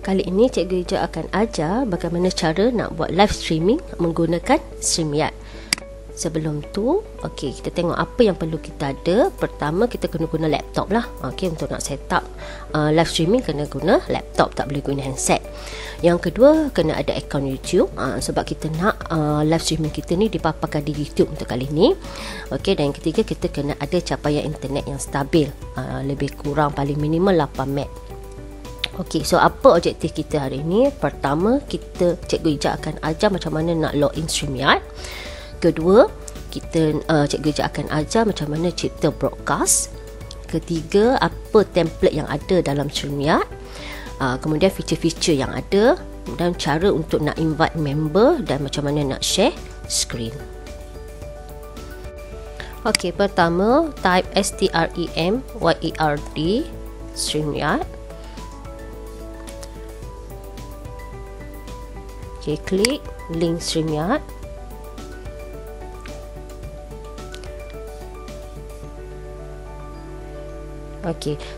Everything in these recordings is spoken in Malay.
Kali ini Cikgu Ija akan ajar bagaimana cara nak buat live streaming menggunakan StreamYard. Sebelum tu, kita tengok apa yang perlu kita ada. Pertama, kita kena guna laptop lah. Untuk nak set up live streaming kena guna laptop, tak boleh guna handset. Yang kedua, kena ada akaun YouTube, sebab kita nak live streaming kita ni dipaparkan di YouTube untuk kali ni. Dan yang ketiga, kita kena ada capaian internet yang stabil, lebih kurang paling minimal 8 meg. So apa objektif kita hari ini? Pertama, Cikgu Ija akan ajar macam mana nak login StreamYard. Kedua, Cikgu Ija akan ajar macam mana cipta broadcast. Ketiga, apa template yang ada dalam StreamYard. Kemudian feature-feature yang ada, dan cara untuk nak invite member, dan macam mana nak share screen. Pertama, type StreamYard StreamYard. Klik link StreamYard.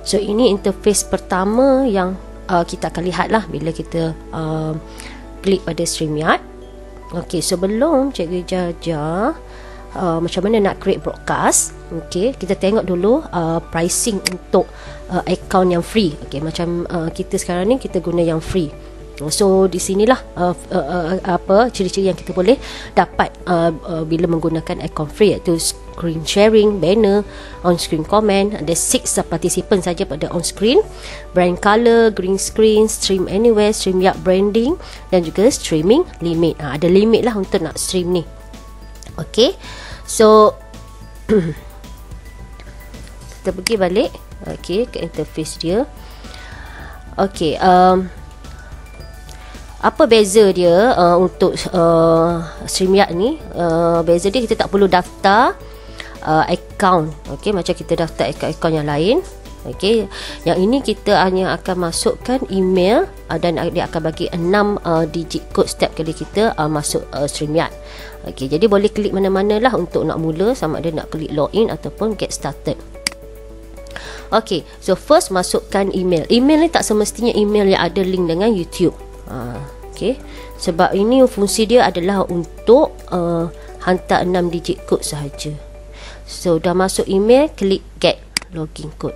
So ini interface pertama yang kita akan lihat lah bila kita klik pada StreamYard. Sebelum Cikgu ajar macam mana nak create broadcast, kita tengok dulu pricing untuk account yang free. Macam kita sekarang ni kita guna yang free. So di sinilah apa ciri-ciri yang kita boleh dapat bila menggunakan akaun free, iaitu screen sharing, banner, on screen comment. Ada 6 participant saja pada on screen, brand color, green screen, stream anywhere, StreamYard branding, dan juga streaming limit. Ada limit lah untuk nak stream ni. So kita pergi balik ke interface dia. Apa beza dia untuk StreamYard ni? Beza dia, kita tak perlu daftar account, macam kita daftar account yang lain. Yang ini kita hanya akan masukkan email, dan dia akan bagi 6 digit code setiap kali kita masuk StreamYard. Jadi boleh klik mana-mana lah untuk nak mula, sama ada nak klik login ataupun get started. So first, masukkan email. Email ni tak semestinya email yang ada link dengan YouTube. Sebab ini fungsi dia adalah untuk hantar 6 digit code sahaja. So dah masuk email, klik get login code.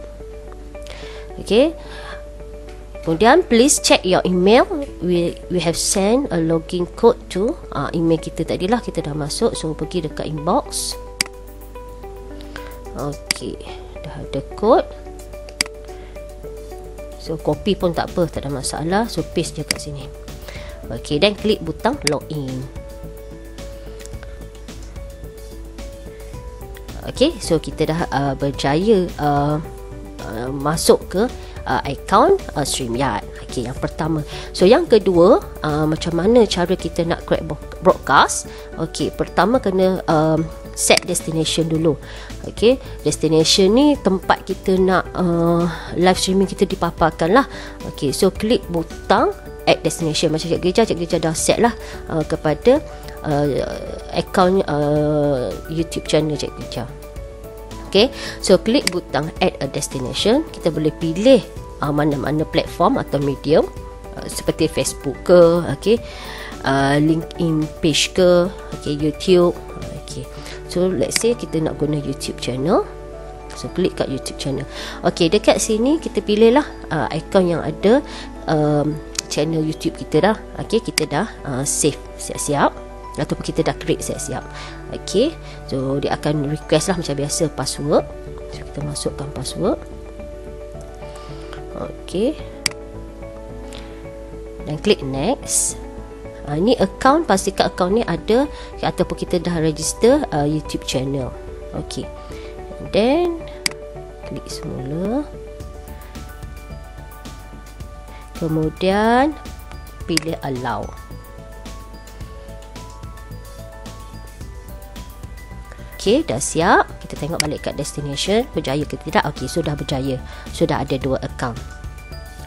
Kemudian please check your email. We have sent a login code to email kita tadi lah, kita dah masuk. So pergi dekat inbox. Dah ada code. So copy pun tak apa, tak ada masalah. So paste je kat sini. Dan klik butang login. So kita dah berjaya masuk ke akaun StreamYard. Yang pertama. So yang kedua, macam mana cara kita nak create broadcast? Pertama kena set destination dulu. Destination ni tempat kita nak live streaming kita dipaparkan lah. So klik butang add destination. Macam Cikgu Ija dah set lah kepada akaun YouTube channel Cikgu Ija. So klik butang add a destination. Kita boleh pilih mana-mana platform atau medium, seperti Facebook ke, LinkedIn page ke, YouTube. So let's say kita nak guna YouTube channel. So klik kat YouTube channel. Dekat sini kita pilih lah akaun yang ada channel YouTube kita dah. Kita dah save siap-siap, ataupun kita dah create siap-siap. So dia akan request lah macam biasa password. So kita masukkan password. Dan klik next. Ni account, pastikan account ni ada ataupun kita dah register YouTube channel. And then klik semula. Kemudian pilih allow. Dah siap. Kita tengok balik kat destination, berjaya ke tidak. Sudah berjaya. Sudah ada 2 account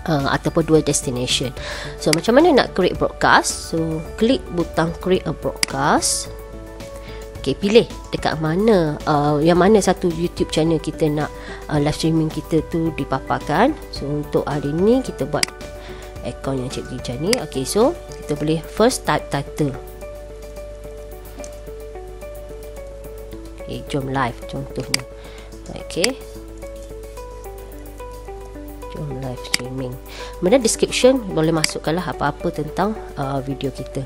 ataupun 2 destination. So macam mana nak create broadcast? So klik butang create a broadcast. Pilih dekat mana yang mana satu YouTube channel kita nak live streaming kita tu dipaparkan. So untuk hari ni kita buat akaun yang Cikgu Ija ni. Okay, so kita boleh first type title. Okay, jom live contohnya. Okay, jom live streaming. Kemudian description boleh masukkanlah apa-apa tentang video kita.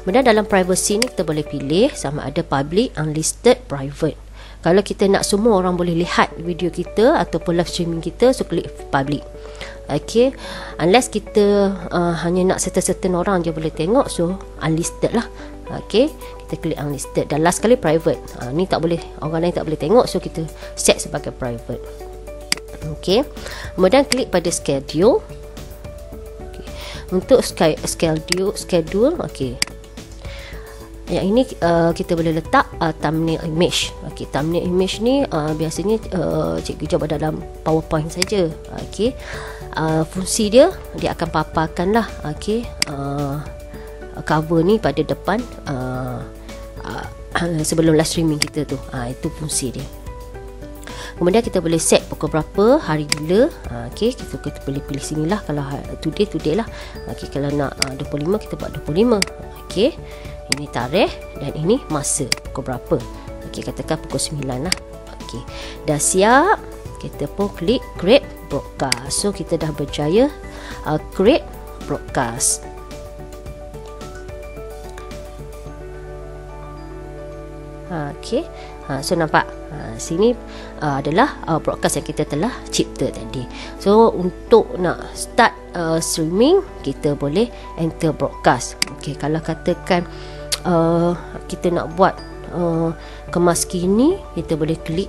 Kemudian dalam privacy ni kita boleh pilih sama ada public, unlisted, private. Kalau kita nak semua orang boleh lihat video kita ataupun live streaming kita, so klik public. Okay, unless kita hanya nak certain orang je boleh tengok, so unlisted lah. Okay, kita klik unlisted. Dan last kali private. Ni tak boleh, orang lain tak boleh tengok, so kita set sebagai private. Okay, kemudian klik pada schedule. Okay. Untuk schedule, okay, yang ini kita boleh letak thumbnail image. Okay, thumbnail image ni biasanya Cikgu Ija buat dalam PowerPoint saja. Okay, fungsi dia akan paparkan lah, okay, cover ni pada depan sebelum live streaming kita tu. Itu fungsi dia. Kemudian kita boleh set pukul berapa, hari bila. Okay, kita boleh pilih sini lah. Kalau today lah. Okay, kalau nak 25 kita buat 25. Okay, ini tarikh dan ini masa pukul berapa. Okay, katakan pukul 9 lah. Okay, dah siap. Kita pun klik create broadcast. So kita dah berjaya create broadcast. Okay, so nampak sini adalah broadcast yang kita telah cipta tadi. So untuk nak start streaming, kita boleh enter broadcast. Okay, kalau katakan kita nak buat kemas kini, kita boleh klik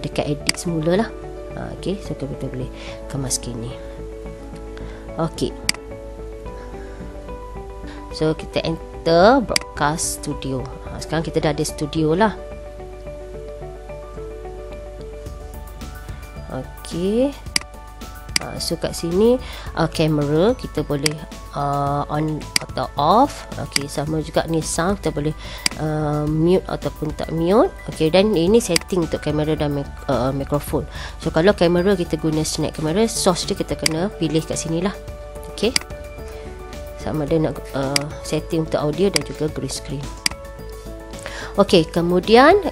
dekat edit semula lah. Okay, so kita boleh kemas kini. Okay, so kita enter broadcast studio. Sekarang kita dah ada studio lah. Okay, so kat sini kamera kita boleh on atau off. Okay, sama juga ni sound kita boleh mute ataupun tak mute. Okay, dan ini setting untuk kamera dan mikrofon. So kalau kamera kita guna snack kamera, source dia kita kena pilih kat sini lah. Okay, sama ada nak setting untuk audio dan juga grey screen. Okay, kemudian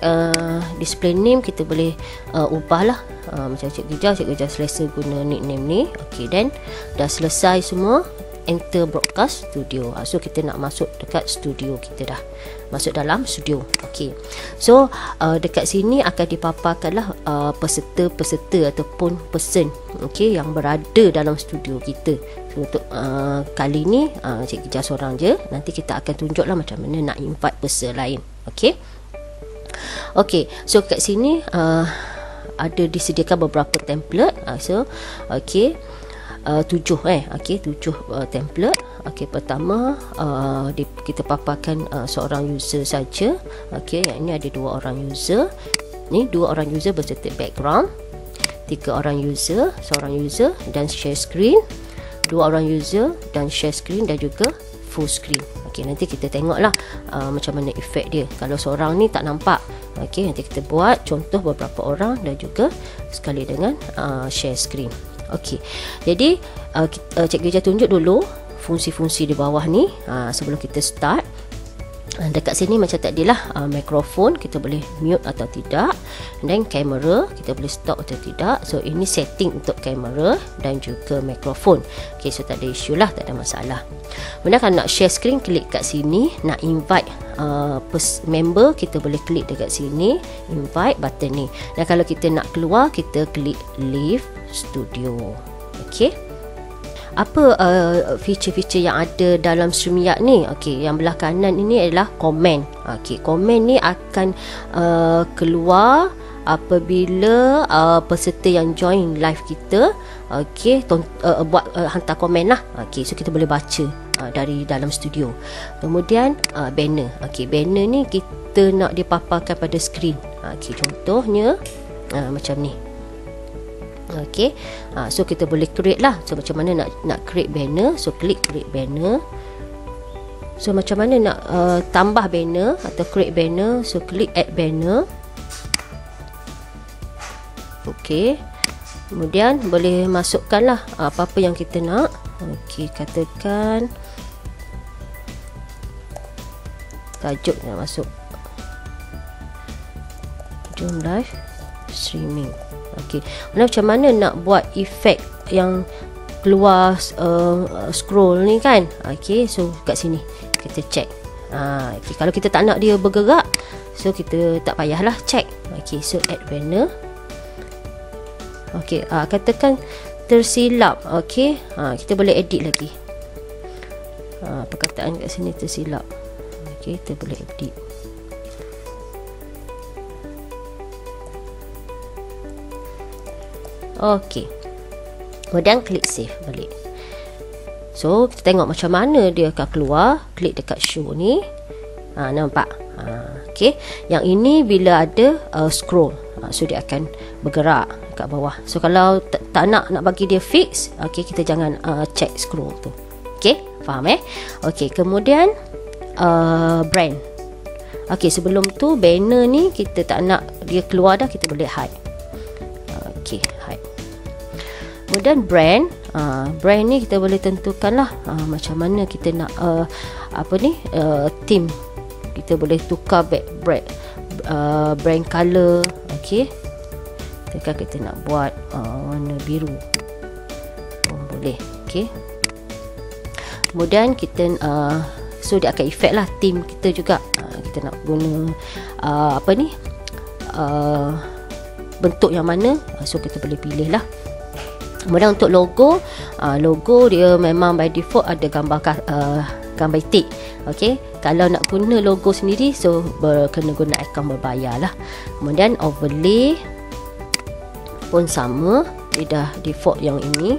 display name kita boleh ubah lah. Macam Cikgu Ija selesa guna nickname ni. Okay, dan dah selesai semua, enter broadcast studio. So kita nak masuk dekat studio, kita dah masuk dalam studio. Okay, so dekat sini akan dipaparkanlah peserta-peserta ataupun person, okay, yang berada dalam studio kita. So untuk kali ni Cikgu Ija seorang je. Nanti kita akan tunjuklah macam mana nak invite peserta lain. Okay, okay, so kat sini ada disediakan beberapa template. So okay, 7 okay, 7 template. Okay, pertama kita paparkan seorang user saja. Okay, yang ini ada 2 orang user. Ni 2 orang user berserta background, 3 orang user, seorang user dan share screen, 2 orang user dan share screen dan juga full screen. Okay, nanti kita tengoklah macam mana efek dia. Kalau seorang ni tak nampak, okay, nanti kita buat contoh beberapa orang dan juga sekali dengan share screen. Okay, jadi Cikgu Ija tunjuk dulu fungsi-fungsi di bawah ni sebelum kita start. Dekat sini macam tadi lah, mikrofon kita boleh mute atau tidak, dan kamera kita boleh stop atau tidak. So ini setting untuk kamera dan juga mikrofon. Okay, so tak ada isu lah, tak ada masalah. Kemudian kalau nak share screen, klik kat sini. Nak invite member, kita boleh klik dekat sini, invite button ni. Dan kalau kita nak keluar, kita klik leave studio. Okay, apa feature-feature yang ada dalam StreamYard ni? Okey, yang belah kanan ini adalah komen. Okey, komen ni akan keluar apabila peserta yang join live kita buat hantar komen lah. Okey, so kita boleh baca dari dalam studio. Kemudian banner. Okey, banner ni kita nak dipaparkan pada skrin. Okey, contohnya macam ni. Okay, so kita boleh create lah. So macam mana nak create banner? So klik create banner. So macam mana nak tambah banner atau create banner? So klik add banner. Okay, kemudian boleh masukkan lah apa-apa yang kita nak. Okey, katakan tajuk yang masuk Zoom live streaming. Okey, macam mana nak buat efek yang keluar scroll ni kan? Okey, so kat sini kita check. Okay, kalau kita tak nak dia bergerak, so kita tak payahlah check. Okey, so add banner. Okey, katakan tersilap. Okey, kita boleh edit lagi. Perkataan kat sini tersilap. Okey, kita boleh edit. Okey, kemudian klik save balik. So kita tengok macam mana dia akan keluar. Klik dekat show ni, nampak? Okey, yang ini bila ada scroll, so dia akan bergerak kat bawah. So kalau tak nak bagi dia fix, okey, kita jangan check scroll tu. Okey, faham Okey, kemudian brand. Okey, sebelum tu banner ni kita tak nak dia keluar dah, kita boleh hide. Okey, hide. Kemudian brand, brand ni kita boleh tentukan lah macam mana kita nak theme. Kita boleh tukar brand color. Okey, kita nak buat warna biru, boleh. Okey, kemudian kita so dia akan efek lah theme kita juga. Kita nak guna bentuk yang mana, so kita boleh pilih lah. Kemudian untuk logo, logo dia memang by default ada gambar itik. Okey, kalau nak guna logo sendiri, so kena guna akaun berbayar lah. Kemudian overlay pun sama, dia dah default yang ini.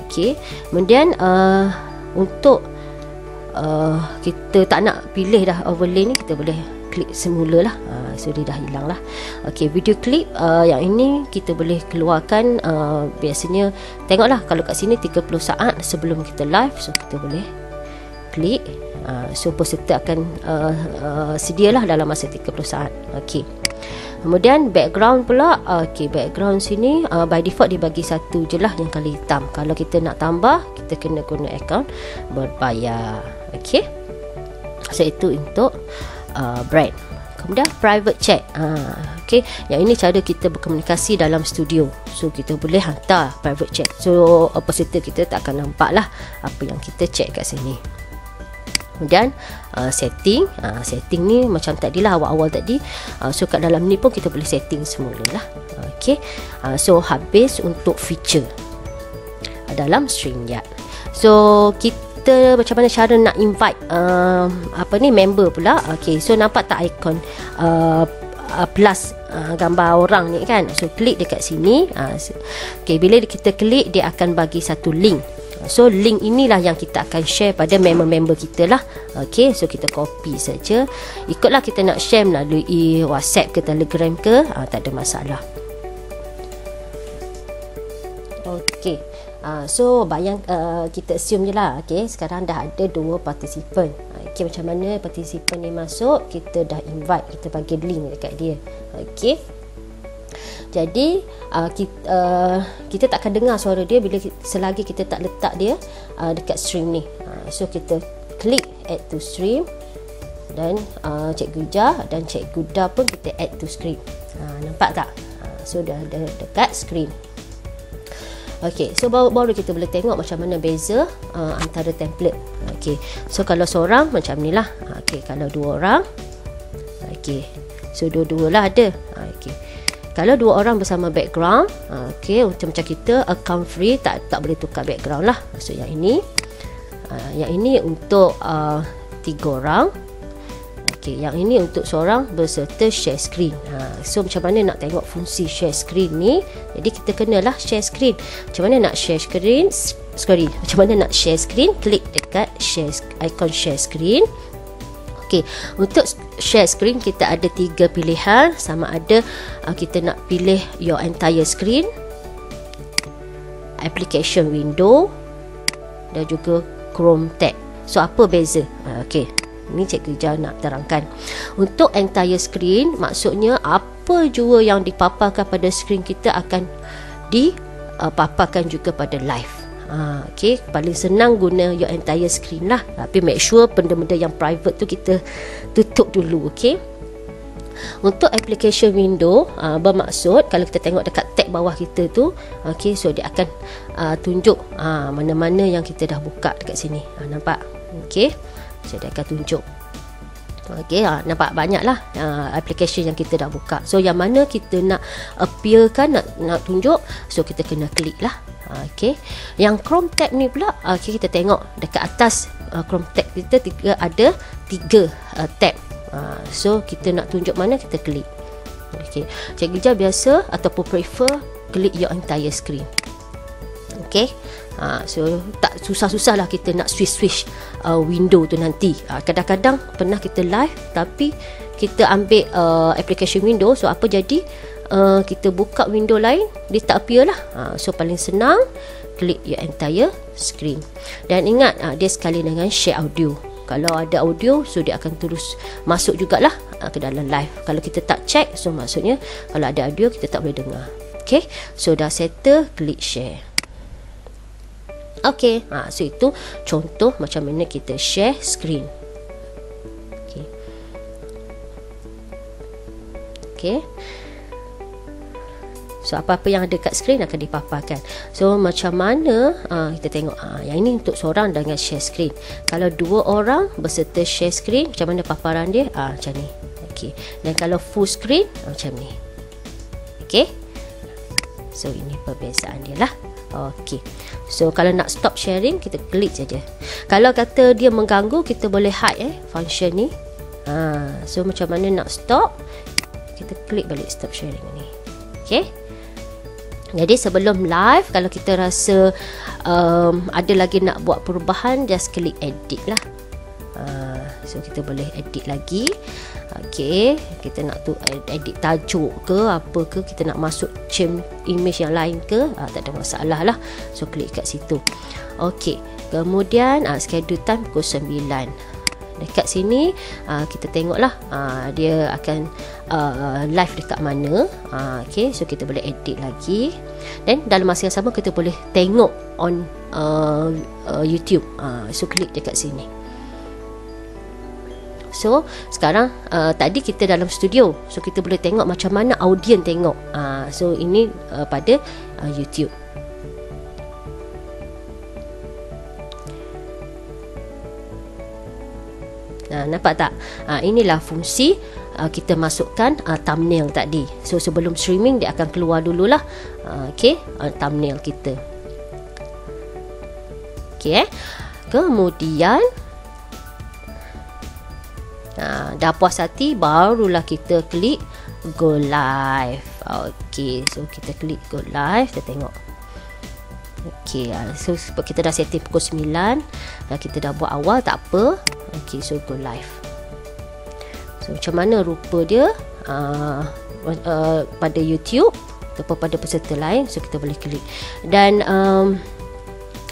Okey, kemudian untuk kita tak nak pilih dah overlay ni, kita boleh klik semula lah. So dia dah hilang lah. Okey, video clip yang ini kita boleh keluarkan. Biasanya tengoklah, kalau kat sini 30 saat sebelum kita live, so kita boleh klik. So peserta akan sedialah dalam masa 30 saat. Okey, kemudian background pula. Okey, background sini by default dia bagi satu je lah, yang color hitam. Kalau kita nak tambah, kita kena guna akaun berbayar. Okey, so itu untuk brand. Kemudian private chat. Okey, yang ini cara kita berkomunikasi dalam studio. So kita boleh hantar private chat. So peserta kita tak akan nampak lah apa yang kita chat kat sini. Kemudian setting. Setting ni macam tadi lah, awal-awal tadi. So kat dalam ni pun kita boleh setting semula lah. Okey, so habis untuk feature dalam StreamYard. So kita macam mana cara nak invite member pula. Okey, so nampak tak ikon plus gambar orang ni kan? So klik dekat sini. Okey, bila kita klik, dia akan bagi satu link. So link inilah yang kita akan share pada member-member kita lah. Okey, so kita copy saja. Ikutlah kita nak share melalui WhatsApp ke Telegram ke, tak ada masalah. Okey, so bayang kita assume je lah. Okey, sekarang dah ada 2 partisipan. Okey, macam mana partisipan ni masuk? Kita dah invite, kita bagi link dekat dia. Okey, jadi kita tak akan dengar suara dia selagi kita tak letak dia dekat stream ni. So kita klik add to stream, dan Cikgu Jah dan Cikgu Da pun kita add to stream. Nampak tak? So dah ada dekat screen. Okey, so baru kita boleh tengok macam mana beza antara template. Okey, so kalau seorang macam ni lah. Okey, kalau 2 orang, okey, so dua-dua lah ada. Okey, kalau 2 orang bersama background, okey, macam kita account free, tak boleh tukar background lah. So yang ini untuk 3 orang. Okey, yang ini untuk seorang berserta share screen. So macam mana nak tengok fungsi share screen ni? Jadi kita kenalah share screen. Macam mana nak share screen? Macam mana nak share screen? Klik dekat icon share screen. Okey, untuk share screen kita ada 3 pilihan. Sama ada kita nak pilih your entire screen, application window, dan juga Chrome tab. So apa beza? Okey, ini Cikgu Jah nak terangkan. Untuk entire screen, maksudnya apa jua yang dipaparkan pada screen kita akan dipaparkan juga pada live. Okay, paling senang guna your entire screen lah. Tapi make sure benda-benda yang private tu kita tutup dulu. Okay, untuk application window, bermaksud kalau kita tengok dekat tab bawah kita tu, okay, so dia akan tunjuk mana-mana yang kita dah buka dekat sini. Nampak? Okay, so dia akan tunjuk. Okay, nampak banyak lah application yang kita dah buka. So yang mana kita nak appearkan, nak tunjuk, so kita kena klik lah. Okay, yang Chrome tab ni pula, okay, kita tengok dekat atas Chrome tab kita ada 3 tab. So kita nak tunjuk mana, kita klik. Okay, Cikgu Ijah biasa ataupun prefer klik your entire screen. Okay, so tak susah-susah lah kita nak switch window tu nanti. Kadang-kadang pernah kita live tapi kita ambil application window, so apa jadi, kita buka window lain, dia tak appear lah. So paling senang klik your entire screen. Dan ingat, dia sekali dengan share audio. Kalau ada audio, so dia akan terus masuk jugalah ke dalam live. Kalau kita tak check, so maksudnya kalau ada audio kita tak boleh dengar. Okay, so dah settle, klik share. Okay, so itu contoh macam mana kita share screen. Okay, okay. So apa-apa yang ada kat screen akan dipaparkan. So macam mana, kita tengok, yang ini untuk seorang dengan share screen. Kalau 2 orang berserta share screen, macam mana paparan dia? Macam ni. Okay. Dan kalau full screen, macam ni. Okay, so ini perbezaan dia lah. Okay, so kalau nak stop sharing, kita klik saja. Kalau kata dia mengganggu, kita boleh hide function ni. So macam mana nak stop, kita klik balik stop sharing ni. Okay, jadi sebelum live, kalau kita rasa ada lagi nak buat perubahan, just klik edit lah. So kita boleh edit lagi. Okay, kita nak edit tajuk ke apa ke, kita nak masuk change image yang lain ke, tak ada masalah lah. So klik kat situ. Okay, kemudian schedule time pukul 9. Dekat sini kita tengoklah dia akan live dekat mana. Okay, so kita boleh edit lagi. Dan dalam masa yang sama kita boleh tengok on YouTube. So klik dekat sini. So sekarang tadi kita dalam studio, so kita boleh tengok macam mana audien tengok. So ini pada YouTube. Nampak tak? Inilah fungsi kita masukkan thumbnail tadi. So sebelum streaming dia akan keluar dululah. Okay, thumbnail kita. Okay, kemudian dah puas hati, barulah kita klik go live. Okay, so kita klik go live, kita tengok. Okay, so kita dah setting pukul 9, kita dah buat awal, tak apa. Okay, so go live. So macam mana rupa dia pada YouTube ataupun pada peserta lain, so kita boleh klik. Dan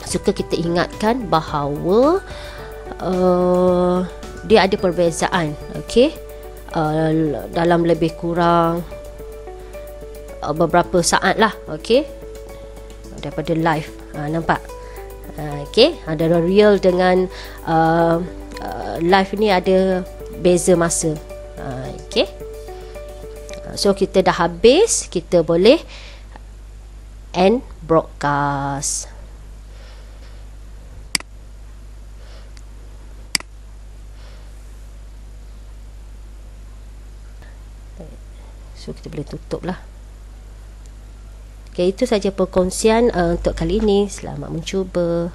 suka kita ingatkan bahawa dia ada perbezaan. Okay, dalam lebih kurang beberapa saat lah. Okay, daripada live. Nampak? Okay, ada real dengan live ni ada beza masa. Okay, so kita dah habis, kita boleh end broadcast. So kita boleh tutup lah. Okay, itu saja perkongsian untuk kali ini. Selamat mencuba.